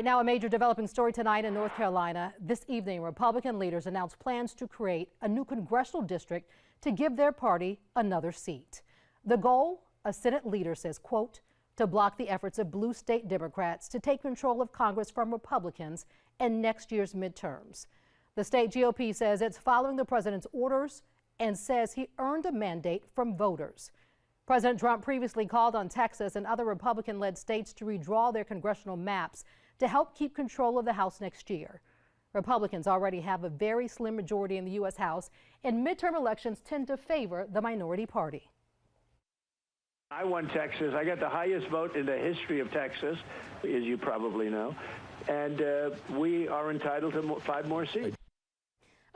Now, a major developing story tonight in North Carolina. This evening, Republican leaders announced plans to create a new congressional district to give their party another seat. The goal, a Senate leader says, quote, to block the efforts of blue state Democrats to take control of Congress from Republicans in next year's midterms. The state GOP says it's following the president's orders and says he earned a mandate from voters. President Trump previously called on Texas and other Republican-led states to redraw their congressional maps to help keep control of the House next year. Republicans already have a very slim majority in the U.S. House, and midterm elections tend to favor the minority party. I won Texas. I got the highest vote in the history of Texas, as you probably know, and we are entitled to 5 more seats.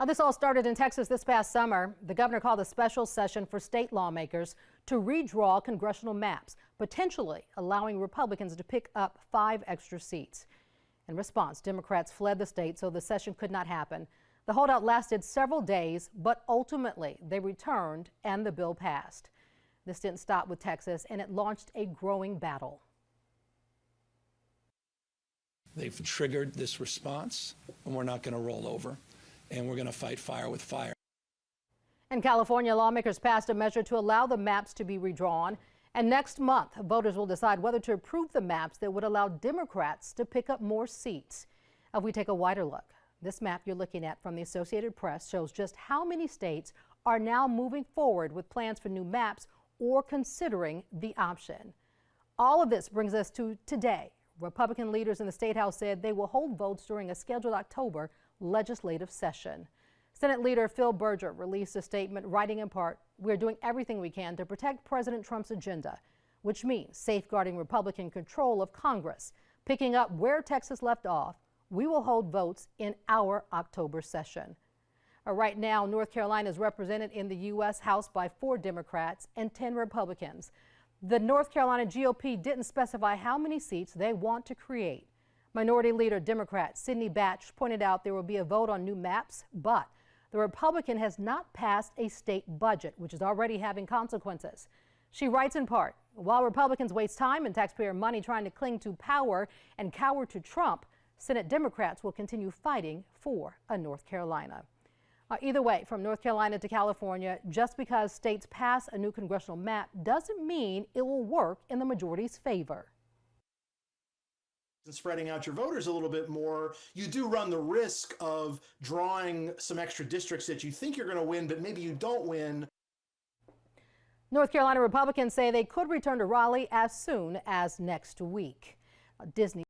This all started in Texas this past summer. The governor called a special session for state lawmakers to redraw congressional maps, potentially allowing Republicans to pick up 5 extra seats. In response, Democrats fled the state, so the session could not happen. The holdout lasted several days, but ultimately they returned and the bill passed. This didn't stop with Texas, and it launched a growing battle. They've triggered this response, and we're not going to roll over. And we're going to fight fire with fire. In California, lawmakers passed a measure to allow the maps to be redrawn. And next month, voters will decide whether to approve the maps that would allow Democrats to pick up more seats. If we take a wider look, this map you're looking at from the Associated Press shows just how many states are now moving forward with plans for new maps or considering the option. All of this brings us to today. Republican leaders in the State House said they will hold votes during a scheduled October legislative session. Senate Leader Phil Berger released a statement writing in part, "We're doing everything we can to protect President Trump's agenda, which means safeguarding Republican control of Congress. Picking up where Texas left off, we will hold votes in our October session." Right now, North Carolina is represented in the U.S. House by 4 Democrats and 10 Republicans. The North Carolina GOP didn't specify how many seats they want to create. Minority Leader Democrat Sidney Batch pointed out there will be a vote on new maps, but the Republican has not passed a state budget, which is already having consequences. She writes in part, while Republicans waste time and taxpayer money trying to cling to power and cower to Trump, Senate Democrats will continue fighting for a North Carolina. Either way, from North Carolina to California, just because states pass a new congressional map doesn't mean it will work in the majority's favor. And spreading out your voters a little bit more, you do run the risk of drawing some extra districts that you think you're going to win, but maybe you don't win. North Carolina Republicans say they could return to Raleigh as soon as next week. Disney